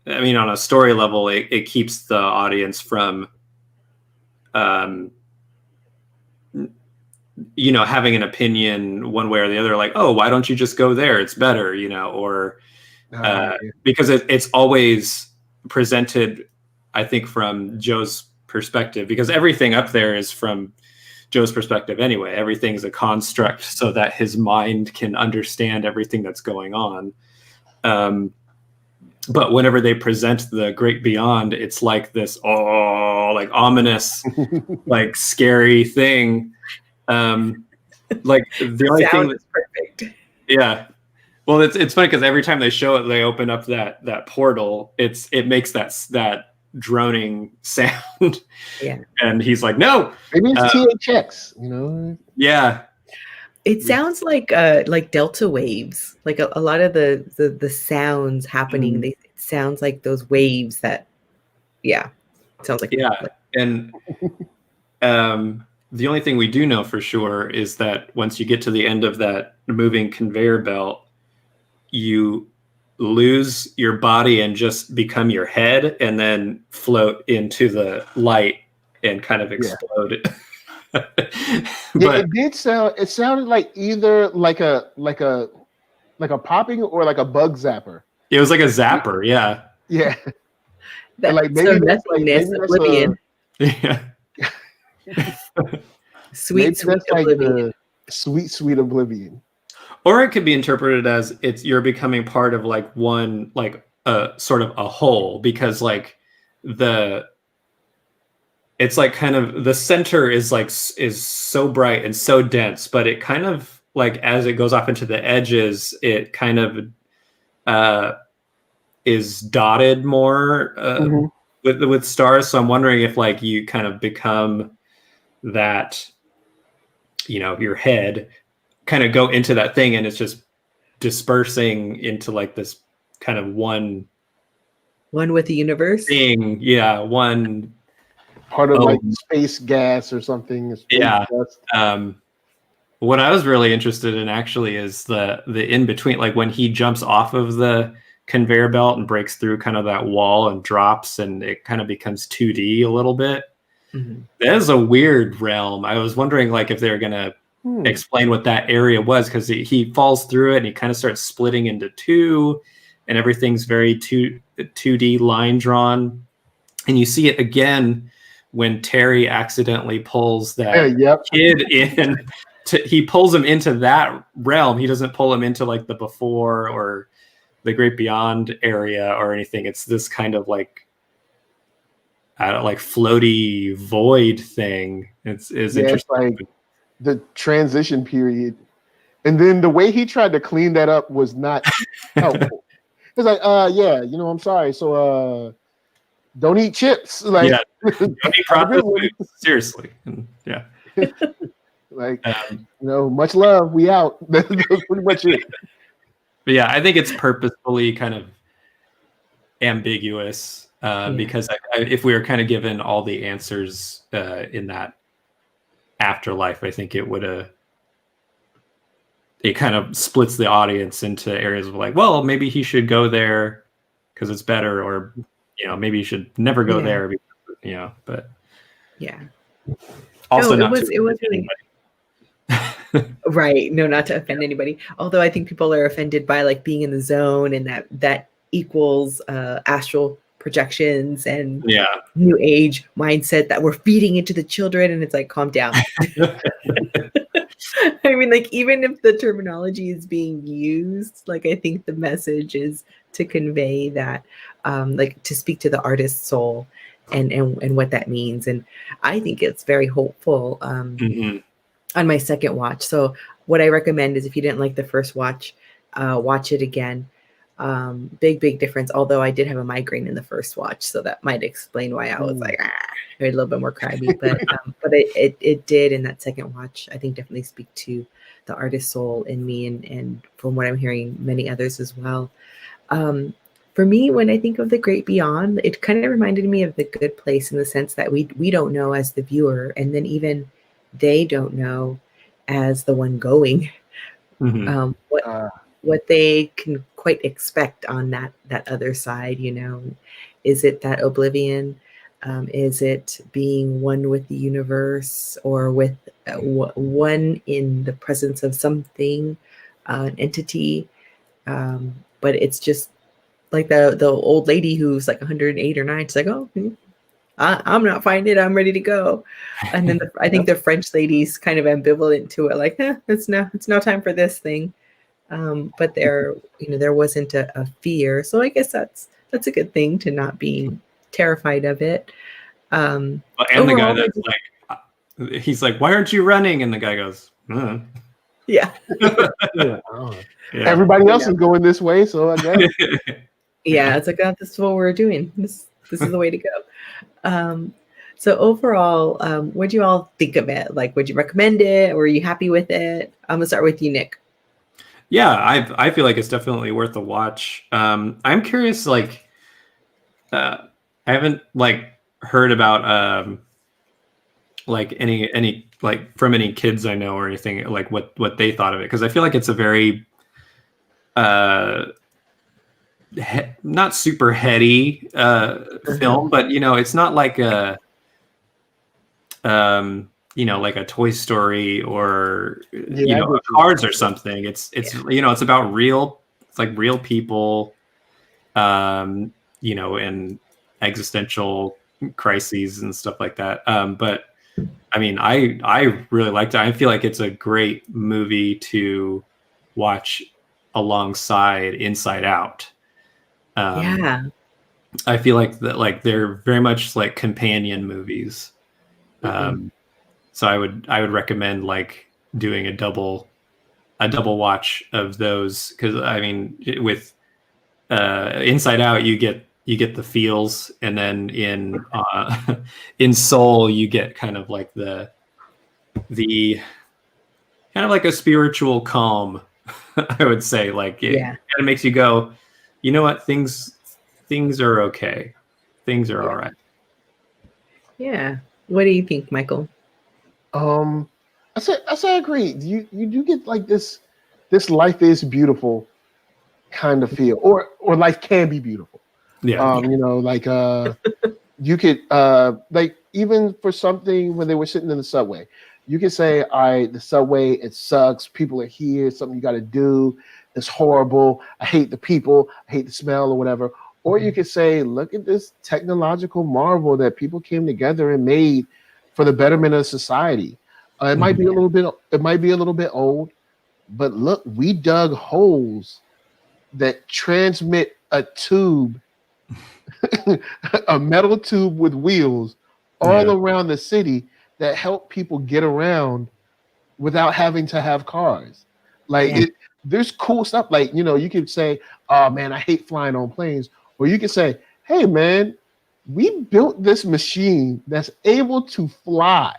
I mean, on a story level, it keeps the audience from, having an opinion one way or the other, like, oh, why don't you just go there? It's better, or because it's always presented, I think, from Joe's perspective, because everything up there is from Joe's perspective anyway. Everything's a construct so that his mind can understand everything that's going on. But whenever they present the great beyond, it's like this, like ominous, like scary thing. Like the only thing that's perfect. Yeah. Well, it's funny because every time they show it, they open up that portal. It makes that droning sound. Yeah. And he's like, no. Maybe it's THX, Yeah. It sounds like delta waves. Like a lot of the sounds happening, it sounds like those waves that, it sounds like. Yeah. And the only thing we do know for sure is that once you get to the end of that moving conveyor belt, you lose your body and just become your head, and then float into the light and kind of explode. But it did sound. It sounded like either like a popping or like a bug zapper. It was like a zapper. Yeah. Yeah. That's like maybe that's oblivion. Yeah. Sweet oblivion. Sweet oblivion. Or it could be interpreted as you're becoming part of like one, like sort of a whole, because like it's like kind of the center is so bright and so dense, but it kind of like as it goes off into the edges, it kind of is dotted more with stars. So I'm wondering if like you kind of become that, your head, kind of go into that thing, and it's just dispersing into like this kind of one with the universe thing. Yeah, one part of like space gas or something. What I was really interested in actually is the in between, like when he jumps off of the conveyor belt and breaks through kind of that wall and drops, and it kind of becomes 2D a little bit. That is a weird realm. I was wondering like if they're gonna explain what that area was, because he falls through it and he kind of starts splitting into two, and everything's very 2D line drawn. And you see it again when Terry accidentally pulls that kid in. He pulls him into that realm. He doesn't pull him into like the before or the great beyond area or anything. It's this kind of like floaty void thing. It's interesting. It's like the transition period, and then the way he tried to clean that up was not helpful. It's like, I'm sorry. So, don't eat chips. Like, don't eat processed food. Seriously, yeah. Like, much love. We out. That's pretty much it. But yeah, I think it's purposefully kind of ambiguous because if we were kind of given all the answers in that afterlife, I think it would it kind of splits the audience into areas of like, well, maybe he should go there because it's better, or maybe you should never go there because, but also it was really right. No, not to offend anybody. Although I think people are offended by like being in the zone, and that equals astral projections and Yeah. new age mindset that we're feeding into the children, and it's like, calm down. I mean, like, even if the terminology is being used, like, I think the message is to convey that, like, to speak to the artist's soul and what that means. And I think it's very hopeful Mhm. on my second watch. So what I recommend is, if you didn't like the first watch, watch it again. Big difference. Although I did have a migraine in the first watch, so that might explain why I was like, a little bit more crabby. But it did in that second watch, I think, definitely speak to the artist soul in me, and from what I'm hearing, many others as well. For me, when I think of The Great Beyond, it kind of reminded me of The Good Place, in the sense that we don't know as the viewer, and then even they don't know as the one going, Mhm. what they can quite expect on that other side. Is it that oblivion? Is it being one with the universe, or with one in the presence of something, an entity? But it's just like the old lady who's like 108 or 9. She's like, oh, I'm not finding it. I'm ready to go. And then I think the French lady's kind of ambivalent to it, like, it's no time for this thing. But there wasn't a fear. So I guess that's a good thing, to not being terrified of it. And the guy Overall, that's like, he's like, why aren't you running? And the guy goes, yeah. Yeah. Yeah. Everybody else is going this way, so I guess. Yeah, it's like, this is what we're doing. This is the way to go. So overall, what do you all think of it? Like, would you recommend it? Were you happy with it? I'm gonna start with you, Nick. Yeah, I feel like it's definitely worth a watch. I'm curious, like, I haven't like heard about like any like from any kids I know or anything, like what they thought of it, because I feel like it's a very not super heady film, but it's not like a like a Toy Story or Yeah, a Cars or something. It's it's about it's like real people, and existential crises and stuff like that. But I mean, I really liked it. I feel like it's a great movie to watch alongside Inside Out. Yeah. I feel like that, like, they're very much like companion movies. So I would recommend like doing a double watch of those, because I mean, with Inside Out you get the feels, and then in in Soul you get kind of like the kind of like a spiritual calm. I would say, like, it kind of makes you go, you know what, things are okay, things are all right. Yeah. What do you think, Michael? I say I agree. You do get like this life is beautiful kind of feel, or life can be beautiful. Yeah. Like you could like, even for something when they were sitting in the subway, you could say, all right, the subway, it sucks, people are here, something you got to do, it's horrible, I hate the people, I hate the smell, or whatever. Or you could say, look at this technological marvel that people came together and made for the betterment of society. It might be a little bit old, but look, we dug holes that transmit a tube, a metal tube with wheels, all around the city, that help people get around without having to have cars. Like, there's cool stuff. Like, you could say, oh man, I hate flying on planes. Or you could say, hey man, we built this machine that's able to fly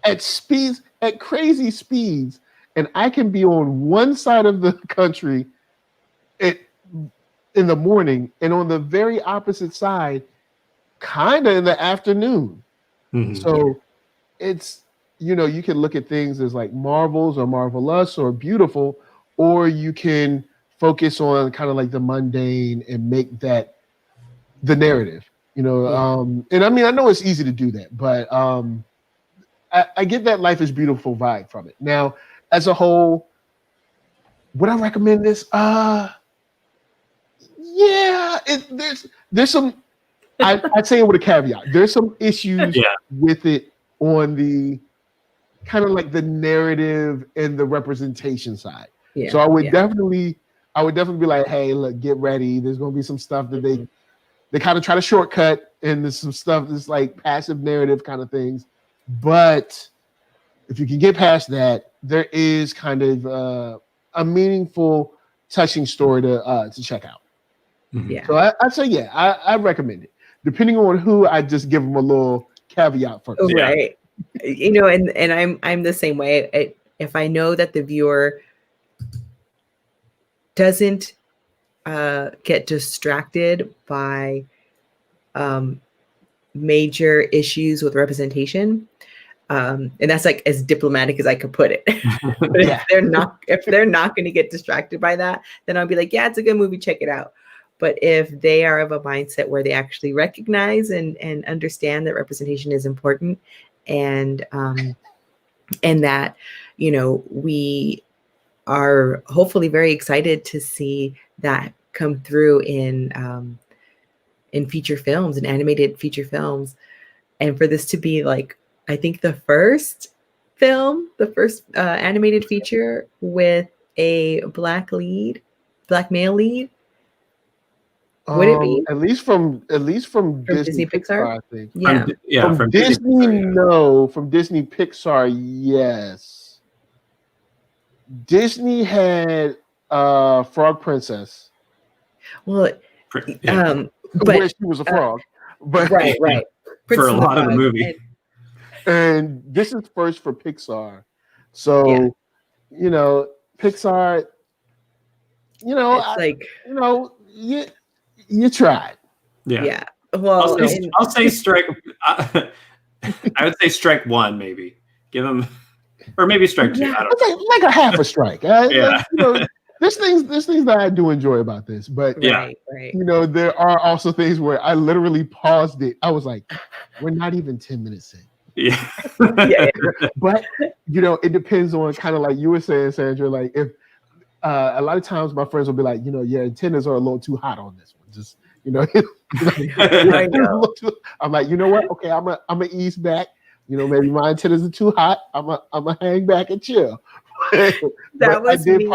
at speeds, at crazy speeds, and I can be on one side of the country in the morning, and on the very opposite side kind of in the afternoon. So it's, you can look at things as like marvels or marvelous or beautiful, or you can focus on kind of like the mundane and make that the narrative. And I mean, I know it's easy to do that, but I get that life is beautiful vibe from it. Now, as a whole, would I recommend this? Yeah, there's some. I'd say it with a caveat. There's some issues with it on the kind of like the narrative and the representation side. Yeah, so I would definitely be like, hey, look, get ready. There's going to be some stuff that they kind of try to shortcut, and there's some stuff that's like passive narrative kind of things. But if you can get past that, there is kind of a meaningful, touching story to check out. Yeah. So I'd say, I recommend it. Depending on who, I just give them a little caveat first. Right. You know, and I'm the same way. If I know that the viewer doesn't get distracted by major issues with representation, and that's like as diplomatic as I could put it. But if they're not going to get distracted by that, then I'll be like, yeah, it's a good movie, check it out. But if they are of a mindset where they actually recognize and understand that representation is important, and that, you know, we are hopefully very excited to see that come through in feature films and animated feature films, and for this to be like, I think the first animated feature with a black male lead. Would it be at least from Disney Pixar? I think. From Disney, no. From Disney Pixar, yes. Disney had Frog Princess. Well, but where she was a frog. But right. For a lot of the movie. And this is first for Pixar. So, you know, Pixar, you know, you tried. Yeah. Well, I'll say strike. I would say strike one, maybe. Give them, or maybe strike two. I don't know. Like a half a strike. You know, there's things that I do enjoy about this, but right. You know, there are also things where I literally paused it. I was like, we're not even 10 minutes in. Yeah. But you know, it depends on, kind of like you were saying, Sandra. Like, if a lot of times my friends will be like, you know, your antennas are a little too hot on this one. Just, you know, I know. I'm like, you know what? Okay, I'm gonna ease back. You know, maybe my antennas are too hot. I'm gonna hang back and chill. That was me.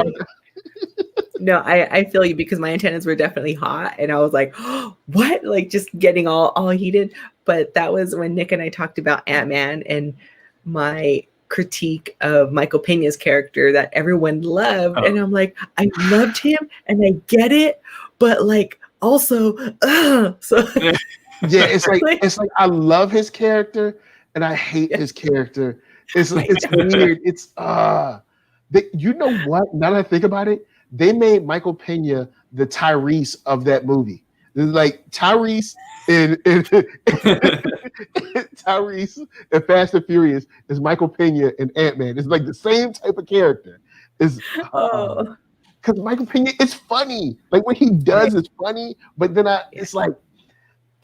No, I feel you, because my antennas were definitely hot, and I was like, oh, what? Like, just getting all heated. But that was when Nick and I talked about Ant-Man and my critique of Michael Peña's character that everyone loved. And I'm like, I loved him and I get it, but like also so yeah, it's like I love his character and I hate his character. It's weird. It's you know what? Now that I think about it, they made Michael Peña the Tyrese of that movie. It's like Tyrese in Tyrese and Fast and Furious is Michael Peña and Ant-Man. It's like the same type of character. It's because Michael Peña, it's funny. Like, what he does is funny, but then it's like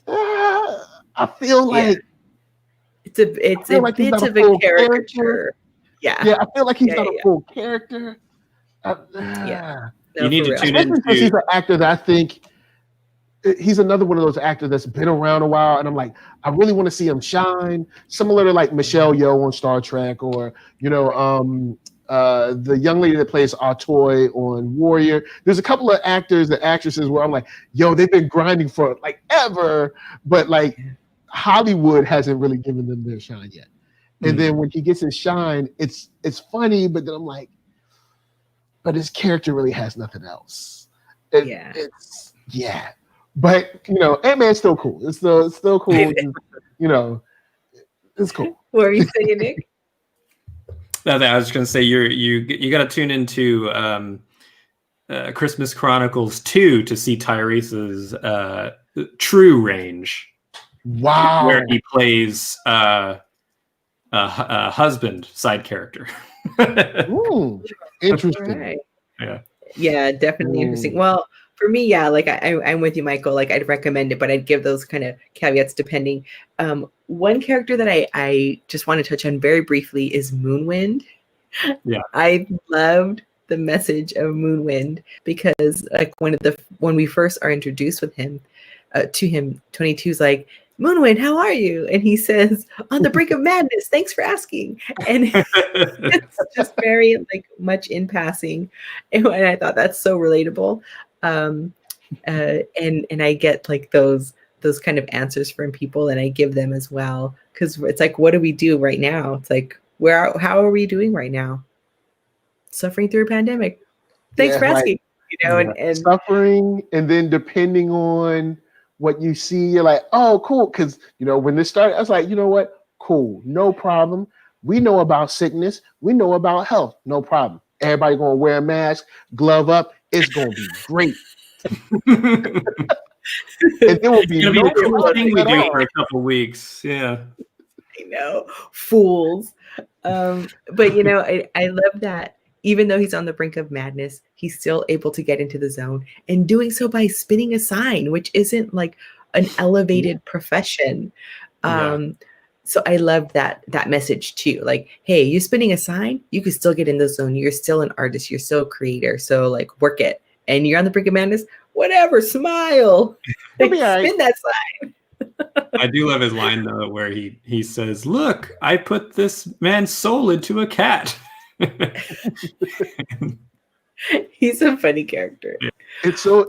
I feel like it's a bit of a character. Yeah, I feel like he's not a full character. You need to tune in. Because he's an actor that I think he's another one of those actors that's been around a while, and I'm like, I really want to see him shine. Similar to like Michelle Yeoh on Star Trek, or you know, the young lady that plays Artoy on Warrior. There's a couple of actors and actresses where I'm like, yo, they've been grinding for like ever, but like Hollywood hasn't really given them their shine yet. And then when he gets his shine, it's funny, but then I'm like, but his character really has nothing else. It's But you know, Ant-Man's still cool. It's still cool. You know, it's cool. What were you saying, Nick? No, I was going to say you got to tune into Christmas Chronicles 2 to see Tyrese's true range. Wow, where he plays a husband side character. Ooh, interesting. Right. Yeah, definitely interesting. Well, for me, like I'm with you, Michael. Like, I'd recommend it, but I'd give those kind of caveats depending. One character that I just want to touch on very briefly is Moonwind. Yeah, I loved the message of Moonwind, because like when we first are introduced with him to him, 22's like, Moonwind, how are you? And he says, on the brink of madness. Thanks for asking. And it's just very like much in passing, and I thought that's so relatable. And I get like those kind of answers from people, and I give them as well, because it's like, what do we do right now? It's like, how are we doing right now? Suffering through a pandemic. Thanks for asking. And suffering, and then depending on what you see, you're like, oh, cool. Because when this started, I was like, you know what? Cool, no problem. We know about sickness. We know about health. No problem. Everybody gonna wear a mask, glove up. It's gonna be great. And there will be no cool thing we do for a couple weeks. Yeah, I know, fools. But I love that. Even though he's on the brink of madness, he's still able to get into the zone, and doing so by spinning a sign, which isn't like an elevated profession. So I love that message too. Like, hey, you're spinning a sign, you can still get in the zone. You're still an artist. You're still a creator. So like, work it. And you're on the brink of madness, whatever, smile. Like, spin that sign. I do love his line though, where he says, "Look, I put this man's soul into a cat." He's a funny character. It's so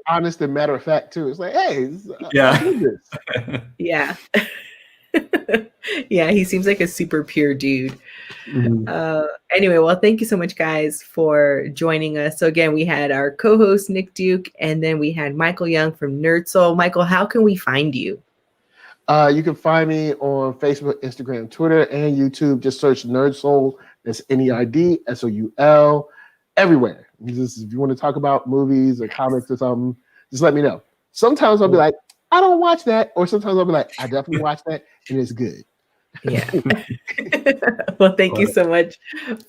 honest and matter of fact too. It's like, hey, yeah. Yeah, he seems like a super pure dude. Anyway, well, thank you so much, guys, for joining us. So again, we had our co-host Nick Duke, and then we had Michael Young from NerdSoul. Michael, how can we find you? You can find me on Facebook, Instagram, Twitter, and YouTube. Just search NerdSoul. That's NERDSOUL. Everywhere. If you want to talk about movies or comics or something, just let me know. Sometimes I'll be like, I don't watch that. Or sometimes I'll be like, I definitely watch that, and it's good. Yeah. Well, thank you so much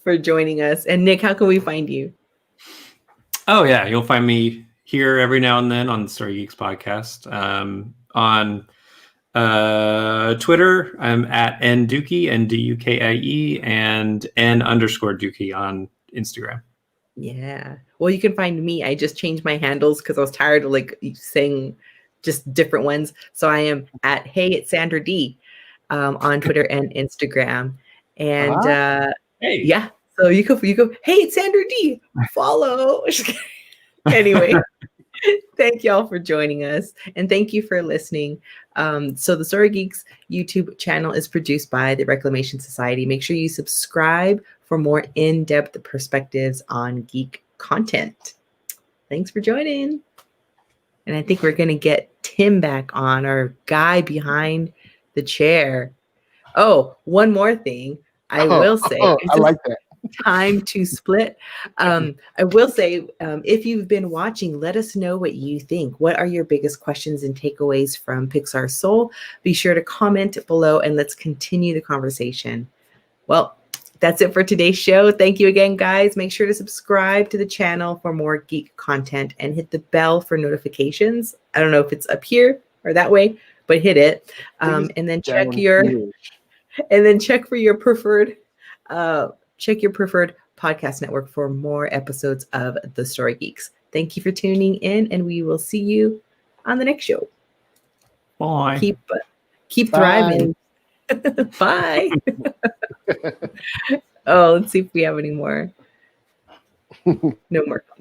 for joining us. And Nick, how can we find you? Oh, yeah. You'll find me here every now and then on the Story Geeks podcast. On Twitter, I'm at NDukie, NDUKIE, and N_Dookie on Instagram. Yeah. Well, you can find me. I just changed my handles because I was tired of like saying just different ones. So I am at Hey It's Sandra D on Twitter and Instagram. And hey. Yeah. So you go, hey, it's Sandra D. Follow. Anyway. Thank y'all for joining us, and thank you for listening. So the Story Geeks YouTube channel is produced by the Reclamation Society. Make sure you subscribe for more in-depth perspectives on geek content. Thanks for joining. And I think we're going to get Tim back on, our guy behind the chair. Oh, one more thing I will say. I like that. Time to split. I will say, if you've been watching, let us know what you think. What are your biggest questions and takeaways from Pixar Soul? Be sure to comment below, and let's continue the conversation. Well, that's it for today's show. Thank you again, guys. Make sure to subscribe to the channel for more geek content and hit the bell for notifications. I don't know if it's up here or that way, but hit it. And then check for your preferred podcast network for more episodes of The Story Geeks. Thank you for tuning in, and we will see you on the next show. Bye. Keep thriving. Bye. Oh, let's see if we have any more. No more comments.